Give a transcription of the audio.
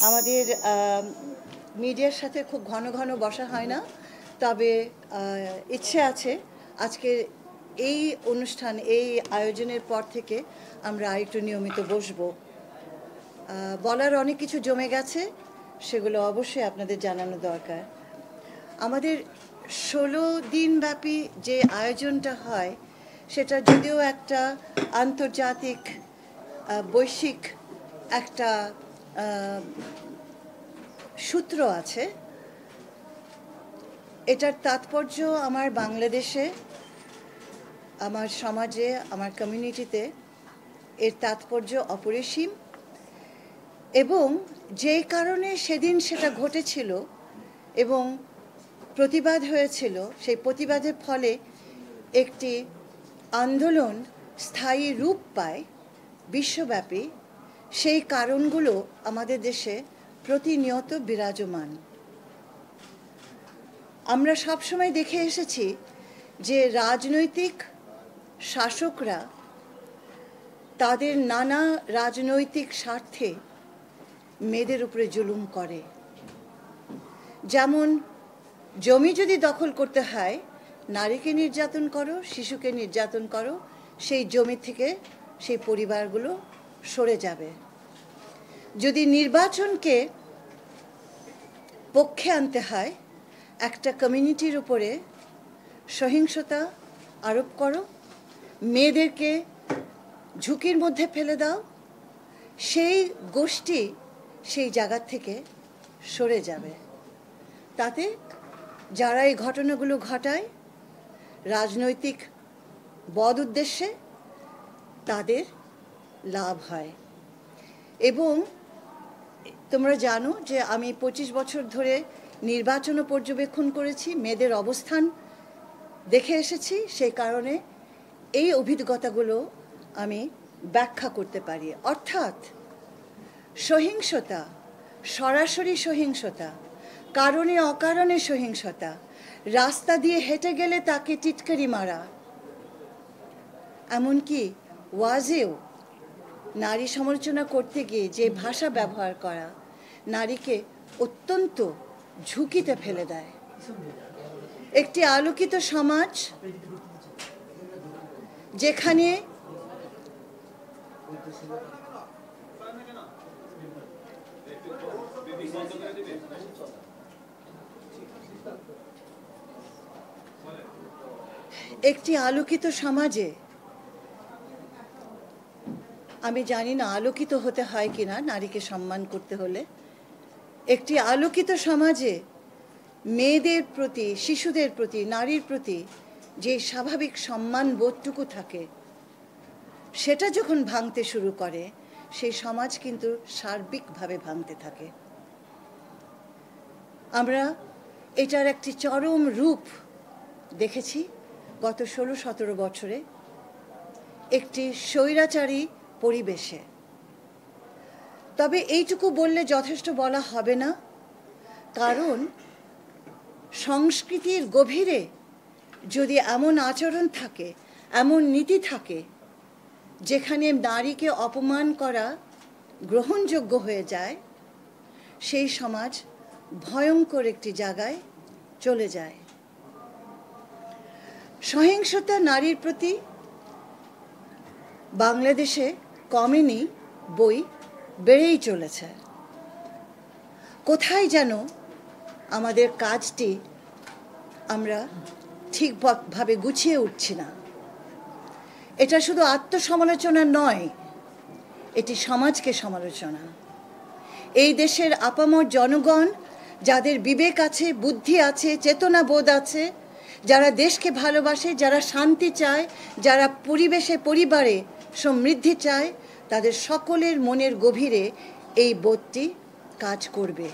আমাদের মিডিয়ার সাথে খুব ঘন ঘন বসা হয় না, তবে ইচ্ছে আছে আজকে এই অনুষ্ঠান এই আয়োজনের পর থেকে আমরা আরেকটু নিয়মিত বসবো। বলার অনেক কিছু জমে গেছে, সেগুলো অবশ্যই আপনাদের জানানো দরকার। আমাদের 16 দিনব্যাপী যে আয়োজনটা হয় সেটা যদিও একটা আন্তর্জাতিক বৈশ্বিক একটা সূত্র আছে, এটার তাৎপর্য আমার বাংলাদেশে, আমার সমাজে, আমার কমিউনিটিতে এর তাৎপর্য অপরিসীম। এবং যেই কারণে সেদিন সেটা ঘটেছিল এবং প্রতিবাদ হয়েছিল, সেই প্রতিবাদের ফলে একটি আন্দোলন স্থায়ী রূপ পায় বিশ্বব্যাপী, সেই কারণগুলো আমাদের দেশে প্রতিনিয়ত বিরাজমান। আমরা সবসময় দেখে এসেছি যে রাজনৈতিক শাসকরা তাদের নানা রাজনৈতিক স্বার্থে মেয়েদের উপরে জুলুম করে। যেমন জমি যদি দখল করতে হয়, নারীকে নির্যাতন করো, শিশুকে নির্যাতন করো, সেই জমি থেকে সেই পরিবারগুলো সরে যাবে। যদি নির্বাচনকে পক্ষে আনতে হয়, একটা কমিউনিটির উপরে সহিংসতা আরোপ করো, মেয়েদেরকে ঝুঁকির মধ্যে ফেলে দাও, সেই গোষ্ঠী সেই জায়গা থেকে সরে যাবে। তাতে যারা এই ঘটনাগুলো ঘটায় রাজনৈতিক বদ উদ্দেশ্যে, তাদের লাভ হয়। এবং তোমরা জানো যে আমি 25 বছর ধরে নির্বাচনও পর্যবেক্ষণ করেছি, মেয়েদের অবস্থান দেখে এসেছি, সেই কারণে এই অভিজ্ঞতাগুলো আমি ব্যাখ্যা করতে পারি। অর্থাৎ সহিংসতা, সরাসরি সহিংসতা, কারণে অকারণে সহিংসতা, রাস্তা দিয়ে হেঁটে গেলে তাকে টিটকারি মারা, এমনকি ওয়াজেও নারী সমালোচনা করতে গিয়ে যে ভাষা ব্যবহার করা নারীকে অত্যন্ত ঝুঁকিতে ফেলে দেয়। একটি আলোকিত সমাজ যেখানে একটি আলোকিত সমাজে, আমি জানি না আলোকিত হতে হয় কিনা নারীকে সম্মান করতে হলে, একটি আলোকিত সমাজে মেয়েদের প্রতি, শিশুদের প্রতি, নারীর প্রতি যে স্বাভাবিক সম্মান বোধটুকু থাকে, সেটা যখন ভাঙতে শুরু করে, সেই সমাজ কিন্তু সার্বিকভাবে ভাঙতে থাকে। আমরা এটার একটি চরম রূপ দেখেছি গত 16-17 বছরে একটি স্বৈরাচারী পরিবেশে। তবে এইটুকু বললে যথেষ্ট বলা হবে না, কারণ সংস্কৃতির গভীরে যদি এমন আচরণ থাকে, এমন নীতি থাকে, যেখানে নারীকে অপমান করা গ্রহণযোগ্য হয়ে যায়, সেই সমাজ ভয়ঙ্কর একটি জায়গায় চলে যায়। সহিংসতা নারীর প্রতি বাংলাদেশে কমেনি, বই বেড়েই চলেছে। কোথায় যেন আমাদের কাজটি আমরা ঠিকভাবে গুছিয়ে উঠছি না। এটা শুধু আত্মসমালোচনা নয়, এটি সমাজকে সমালোচনা। এই দেশের আপামর জনগণ, যাদের বিবেক আছে, বুদ্ধি আছে, চেতনাবোধ আছে, যারা দেশকে ভালোবাসে, যারা শান্তি চায়, যারা পরিবেশে পরিবারে সমৃদ্ধি চায়, তাদের সকলের মনের গভীরে এই বোধটি কাজ করবে।